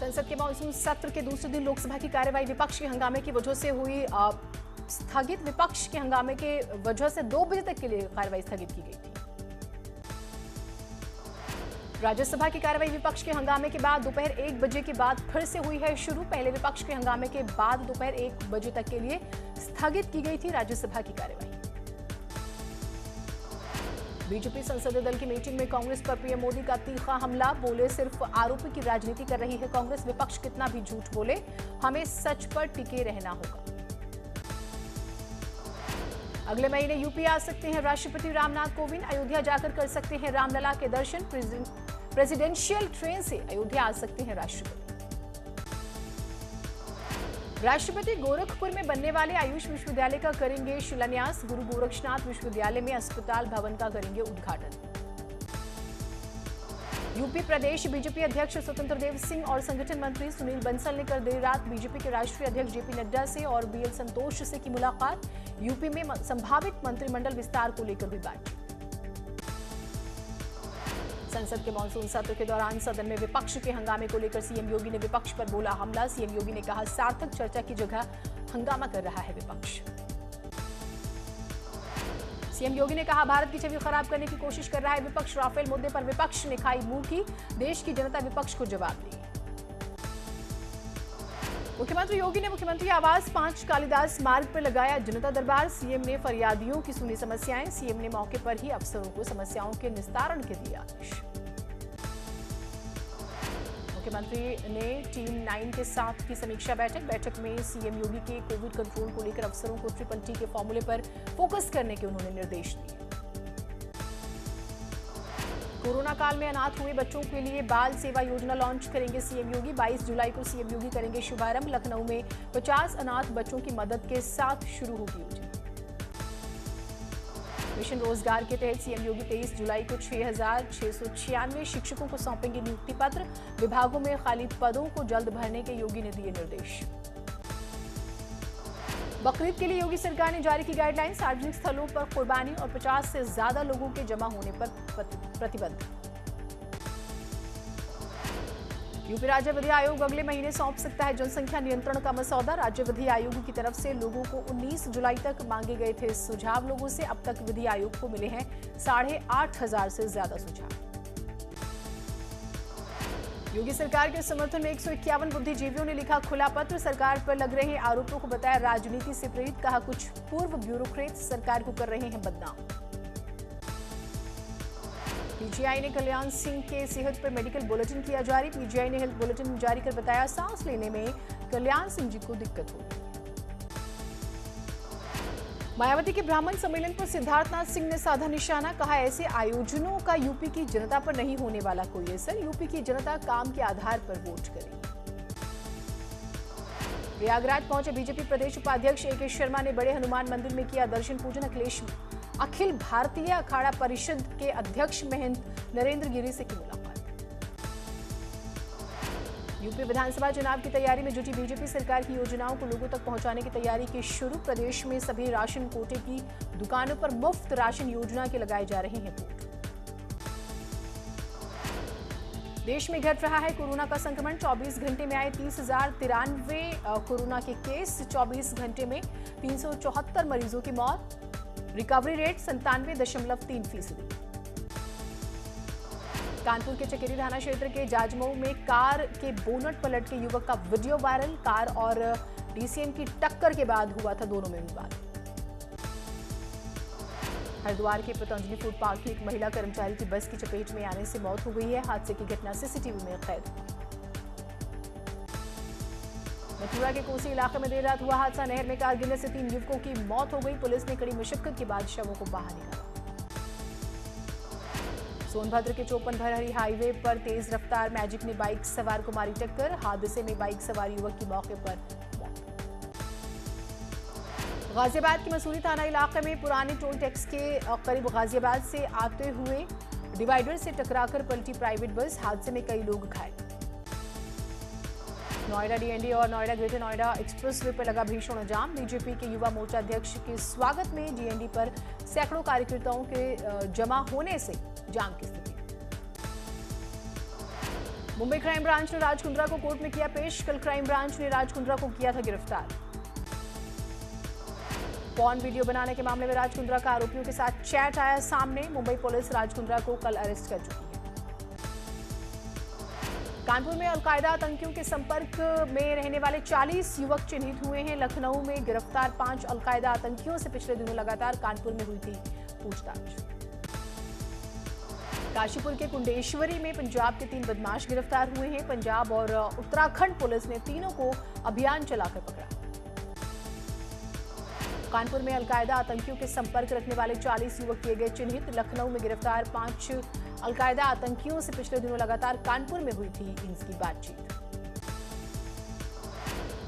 संसद के मानसून सत्र के दूसरे दिन लोकसभा की कार्यवाही विपक्ष के हंगामे की वजह से हुई स्थगित। विपक्ष के हंगामे के वजह से 2 बजे तक के लिए कार्यवाही स्थगित की गई थी। राज्यसभा की कार्यवाही विपक्ष के हंगामे के बाद दोपहर 1 बजे के बाद फिर से हुई है शुरू। पहले विपक्ष के हंगामे के बाद दोपहर 1 बजे तक के लिए स्थगित की गई थी राज्यसभा की कार्यवाही। बीजेपी संसदीय दल की मीटिंग में कांग्रेस पर पीएम मोदी का तीखा हमला। बोले सिर्फ आरोपी की राजनीति कर रही है कांग्रेस। विपक्ष कितना भी झूठ बोले, हमें सच पर टिके रहना होगा। अगले महीने यूपी आ सकते हैं राष्ट्रपति रामनाथ कोविंद। अयोध्या जाकर कर सकते हैं रामलला के दर्शन। प्रेसिडेंशियल ट्रेन से अयोध्या आ सकते हैं राष्ट्रपति। राष्ट्रपति गोरखपुर में बनने वाले आयुष विश्वविद्यालय का करेंगे शिलान्यास। गुरु गोरक्षनाथ विश्वविद्यालय में अस्पताल भवन का करेंगे उद्घाटन। यूपी प्रदेश बीजेपी अध्यक्ष स्वतंत्र देव सिंह और संगठन मंत्री सुनील बंसल ने कल देर रात बीजेपी के राष्ट्रीय अध्यक्ष जेपी नड्डा से और बीएल संतोष से की मुलाकात। यूपी में संभावित मंत्रिमंडल विस्तार को लेकर हुई बातचीत। संसद के मानसून सत्र के दौरान सदन में विपक्ष के हंगामे को लेकर सीएम योगी ने विपक्ष पर बोला हमला। सीएम योगी ने कहा सार्थक चर्चा की जगह हंगामा कर रहा है विपक्ष। सीएम योगी ने कहा भारत की छवि खराब करने की कोशिश कर रहा है विपक्ष। राफेल मुद्दे पर विपक्ष ने खाई मुंह की। देश की जनता विपक्ष को जवाब दी। मुख्यमंत्री योगी ने मुख्यमंत्री आवास 5 कालिदास मार्ग पर लगाया जनता दरबार। सीएम ने फरियादियों की सुनी समस्याएं। सीएम ने मौके पर ही अफसरों को समस्याओं के निस्तारण के दिए आदेश। मुख्यमंत्री ने टीम 9 के साथ की समीक्षा बैठक में सीएम योगी के कोविड कंट्रोल को लेकर अफसरों को ट्रिपल-टी के फॉर्मूले पर फोकस करने के उन्होंने निर्देश दिए। कोरोना काल में अनाथ हुए बच्चों के लिए बाल सेवा योजना लॉन्च करेंगे सीएम योगी। 22 जुलाई को सीएम योगी करेंगे शुभारंभ। लखनऊ में 50 अनाथ बच्चों की मदद के साथ शुरू होगी योजना। मिशन रोजगार के तहत सीएम योगी 23 जुलाई को 6,696 शिक्षकों को सौंपेंगे नियुक्ति पत्र। विभागों में खाली पदों को जल्द भरने के योगी ने दिए निर्देश। बकरीद के लिए योगी सरकार ने जारी की गाइडलाइन। सार्वजनिक स्थलों पर कुर्बानी और 50 से ज्यादा लोगों के जमा होने पर प्रतिबंध। यूपी राज्य विधि आयोग अगले महीने सौंप सकता है जनसंख्या नियंत्रण का मसौदा। राज्य विधि आयोग की तरफ से लोगों को 19 जुलाई तक मांगे गए थे सुझाव लोगों से। अब तक विधि आयोग को मिले हैं 8,500 से ज्यादा सुझाव। योगी सरकार के समर्थन में 151 बुद्धिजीवियों ने लिखा खुला पत्र। सरकार पर लग रहे आरोपों को बताया राजनीति से प्रेरित। कहा कुछ पूर्व ब्यूरोक्रेट सरकार को कर रहे हैं बदनाम। पीजीआई ने कल्याण सिंह के सेहत पर मेडिकल बुलेटिन किया जारी। पीजीआई ने हेल्थ बुलेटिन जारी कर बताया सांस लेने में कल्याण सिंह जी को दिक्कत हो रही। मायावती के ब्राह्मण सम्मेलन पर सिद्धार्थनाथ सिंह ने साधा निशाना। कहा ऐसे आयोजनों का यूपी की जनता पर नहीं होने वाला कोई असर। यूपी की जनता काम के आधार पर वोट करेगी। प्रयागराज पहुंचे बीजेपी प्रदेश उपाध्यक्ष ए.के. शर्मा ने बड़े हनुमान मंदिर में किया दर्शन पूजन। अखिल भारतीय अखाड़ा परिषद के अध्यक्ष महंत नरेंद्र गिरी से की मुलाकात। यूपी विधानसभा चुनाव की तैयारी में जुटी बीजेपी सरकार की योजनाओं को लोगों तक पहुंचाने की तैयारी की शुरू। प्रदेश में सभी राशन कोटे की दुकानों पर मुफ्त राशन योजना के लगाए जा रहे हैं बोर्ड। देश में घट रहा है कोरोना का संक्रमण। 24 घंटे में आए 30,093 कोरोना के केस। 24 घंटे में 374 मरीजों की मौत। Recovery rate 97.3%। कानपुर के चकेरी थाना क्षेत्र के जाजमऊ में कार के बोनट पलट के युवक का वीडियो वायरल। कार और डीसीएम की टक्कर के बाद हुआ था दोनों में विवाद। हरिद्वार के पतंजलि फूड पार्क में एक महिला कर्मचारी की बस की चपेट में आने से मौत हो गई है। हादसे की घटना सीसीटीवी में कैद। मथुरा के कोसी इलाके में देर रात हुआ हादसा। नहर में कार गिरने से 3 युवकों की मौत हो गई। पुलिस ने कड़ी मशक्कत के बाद शवों को बाहर निकाला। सोनभद्र के चौपन भरहरी हाईवे पर तेज रफ्तार मैजिक ने बाइक सवार को मारी टक्कर। हादसे में बाइक सवार युवक की मौके पर मौत। गाजियाबाद के मसूरी थाना इलाके में पुराने टोल टैक्स के करीब गाजियाबाद से आते हुए डिवाइडर से टकराकर पलटी प्राइवेट बस। हादसे में कई लोग घायल। नोएडा डीएनडी और नोएडा ग्रेटर नोएडा एक्सप्रेसवे पर लगा भीषण जाम। बीजेपी के युवा मोर्चा अध्यक्ष के स्वागत में डीएनडी पर सैकड़ों कार्यकर्ताओं के जमा होने से जाम की स्थिति। मुंबई क्राइम ब्रांच ने राज कुंद्रा को कोर्ट में किया पेश। कल क्राइम ब्रांच ने राज कुंद्रा को किया था गिरफ्तार। पॉर्न वीडियो बनाने के मामले में राज कुंद्रा का आरोपियों के साथ चैट आया सामने। मुंबई पुलिस राज कुंद्रा को कल अरेस्ट कर चुकी है। कानपुर में अलकायदा आतंकियों के संपर्क में रहने वाले 40 युवक चिन्हित हुए हैं। लखनऊ में गिरफ्तार 5 अलकायदा आतंकियों से पिछले दिनों लगातार कानपुर में हुई थी पूछताछ। काशीपुर के कुंडेश्वरी में पंजाब के 3 बदमाश गिरफ्तार हुए हैं। पंजाब और उत्तराखंड पुलिस ने तीनों को अभियान चलाकर पकड़ा। कानपुर में अलकायदा आतंकियों के संपर्क रखने वाले 40 युवक किए गए चिन्हित। लखनऊ में गिरफ्तार 5 अलकायदा आतंकियों से पिछले दिनों लगातार कानपुर में हुई थी इनकी बातचीत।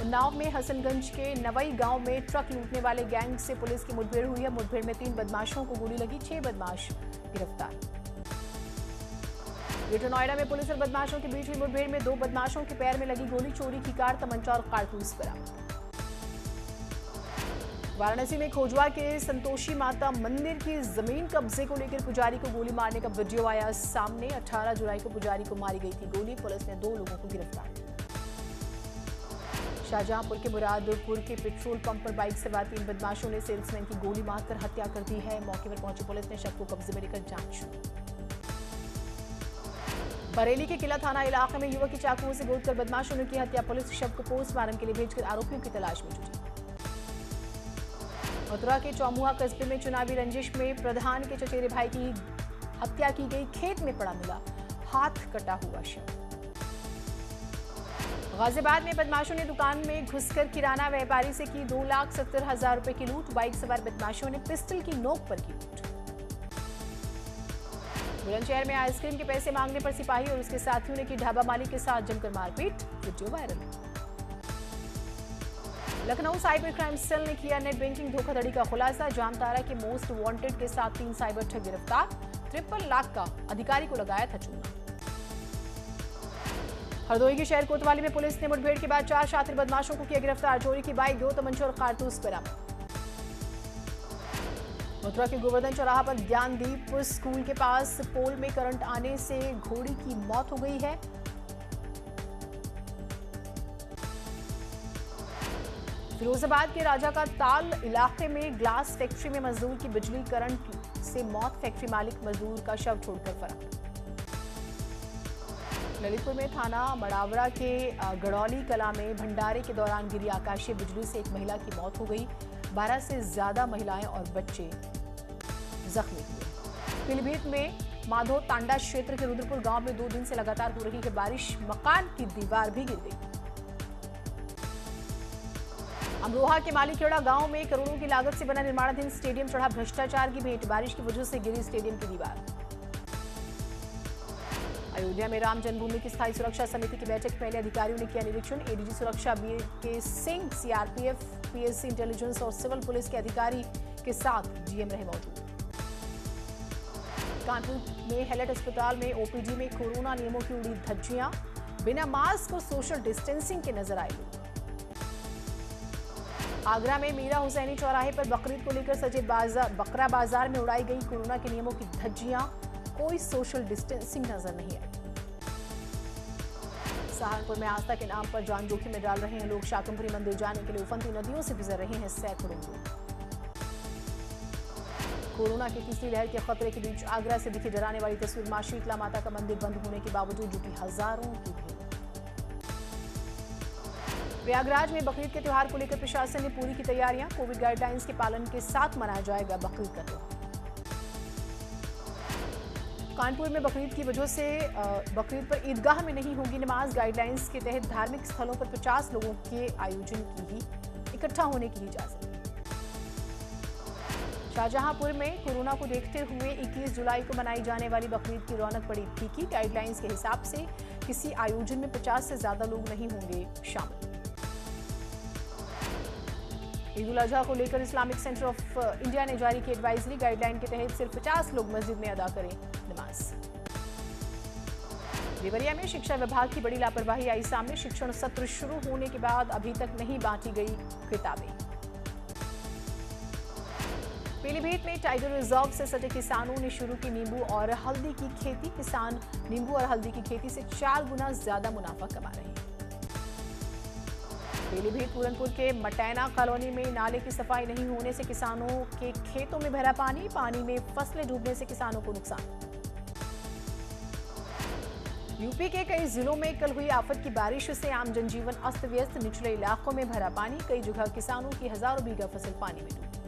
उन्नाव में हसनगंज के नवई गांव में ट्रक लूटने वाले गैंग से पुलिस की मुठभेड़ हुई है। मुठभेड़ में 3 बदमाशों को गोली लगी। 6 बदमाश गिरफ्तार। ग्रेटर नोएडा में पुलिस और बदमाशों के बीच हुई मुठभेड़ में 2 बदमाशों के पैर में लगी गोली। चोरी की कार, तमंचा और कारतूस बरामद। वाराणसी में खोजवा के संतोषी माता मंदिर की जमीन कब्जे को लेकर पुजारी को गोली मारने का वीडियो आया सामने। 18 जुलाई को पुजारी को मारी गई थी गोली। पुलिस ने 2 लोगों को गिरफ्तार। शाहजहांपुर के मुरादपुर के पेट्रोल पंप पर बाइक सवार 3 बदमाशों ने सेल्समैन की गोली मारकर हत्या कर दी है। मौके पर पहुंची पुलिस ने शव को कब्जे में लेकर जांच शुरू। बरेली के किला थाना इलाके में युवक की चाकुओं से गोदकर बदमाशों ने की हत्या। पुलिस शव को पोस्टमार्टम के लिए भेजकर आरोपियों की तलाश में जुटी। मथुरा के चौमुहा कस्बे में चुनावी रंजिश में प्रधान के चचेरे भाई की हत्या की गई। खेत में पड़ा मिला हाथ कटा हुआ शव। गाजियाबाद में बदमाशों ने दुकान में घुसकर किराना व्यापारी से की 2,70,000 रुपए की लूट। बाइक सवार बदमाशों ने पिस्टल की नोक पर की लूट। बुलंदशहर में आइसक्रीम के पैसे मांगने पर सिपाही और उसके साथियों ने की ढाबा मालिक के साथ जमकर मारपीट। Video viral. Lucknow cyber crime cell ने किया नेट बैंकिंग धोखाधड़ी का खुलासा। जामतारा के मोस्ट वांटेड के साथ 3 साइबर ठग गिरफ्तार। 53 लाख का अधिकारी को लगाया था चूना। हरदोई के शहर कोतवाली में पुलिस ने मुठभेड़ के बाद 4 शातिर बदमाशों को किया गिरफ्तार। चोरी की बाइक, 2 तमंचे और कारतूस बरामद। मथुरा के गोवर्धन चौराहा पर ज्ञानदीप स्कूल के पास पोल में करंट आने से घोड़ी की मौत हो गई है। फिरोजाबाद के राजा का ताल इलाके में ग्लास फैक्ट्री में मजदूर की बिजली करंट से मौत। फैक्ट्री मालिक मजदूर का शव छोड़कर फरार। ललितपुर में थाना मड़ावरा के गड़ौली कला में भंडारे के दौरान गिरी आकाशीय बिजली से एक महिला की मौत हो गई। 12 से ज्यादा महिलाएं और बच्चे जख्मी हुए। पीलीभीत में माधो तांडा क्षेत्र के रुद्रपुर गांव में 2 दिन से लगातार हो रही है बारिश। मकान की दीवार भी गिर गई। अमरोहा के मालीखेड़ा गांव में करोड़ों की लागत से बना निर्माणाधीन स्टेडियम चढ़ा भ्रष्टाचार की भेंट। बारिश की वजह से गिरी स्टेडियम की दीवार। अयोध्या में राम जन्मभूमि की स्थायी सुरक्षा समिति की बैठक पहले अधिकारियों ने किया निरीक्षण। एडीजी सुरक्षा BK Singh, CRPF, PSC intelligence और सिविल पुलिस के अधिकारी के साथ GM रहे मौजूद। कानपुर में हैलेट अस्पताल में OPD में कोरोना नियमों की उड़ी धज्जियां। बिना मास्क और सोशल डिस्टेंसिंग के नजर आए लोग। आगरा में मीरा हुसैनी चौराहे पर बकरीद को लेकर सजे बकरा बाजार में उड़ाई गई कोरोना के नियमों की धज्जियां। कोई सोशल डिस्टेंसिंग नजर नहीं आई। सहारनपुर में आस्था के नाम पर जान जोखिम में डाल रहे हैं लोग। शाकंभरी मंदिर जाने के लिए उफनती नदियों से गुजर रहे हैं सैकड़ों लोग। कोरोना की तीसरी लहर के खतरे के बीच आगरा से दिखी डराने वाली तस्वीर। मां शीतला माता का मंदिर बंद होने के बावजूद जुटी हजारों की भीड़। प्रयागराज में बकरीद के त्योहार को लेकर प्रशासन ने पूरी की तैयारियां। कोविड गाइडलाइंस के पालन के साथ मनाया जाएगा बकरीद का त्योहार। कानपुर में बकरीद की वजह से बकरीद पर ईदगाह में नहीं होगी नमाज। गाइडलाइंस के तहत धार्मिक स्थलों पर 50 लोगों के आयोजन की ही इकट्ठा होने की इजाजत। शाहजहांपुर में कोरोना को देखते हुए 21 जुलाई को मनाई जाने वाली बकरीद की रौनक पड़ी फीकी। गाइडलाइंस के हिसाब से किसी आयोजन में 50 से ज्यादा लोग नहीं होंगे शामिल। ईद उल अजहा को लेकर इस्लामिक सेंटर ऑफ इंडिया ने जारी की एडवाइजरी। गाइडलाइन के तहत सिर्फ 50 लोग मस्जिद में अदा करें नमाज। देवरिया में शिक्षा विभाग की बड़ी लापरवाही आई सामने। शिक्षण सत्र शुरू होने के बाद अभी तक नहीं बांटी गई किताबें। पीलीभीत में टाइगर रिजर्व से सटे किसानों ने शुरू की नींबू और हल्दी की खेती। किसान नींबू और हल्दी की खेती से 4 गुना ज्यादा मुनाफा कमा रहे हैं। पीलीभीत पूरनपुर के मटैना कॉलोनी में नाले की सफाई नहीं होने से किसानों के खेतों में भरा पानी। पानी में फसलें डूबने से किसानों को नुकसान। यूपी के कई जिलों में कल हुई आफत की बारिश से आम जनजीवन अस्त व्यस्त। निचले इलाकों में भरा पानी। कई जगह किसानों की हजारों बीघा फसल पानी में डूबी।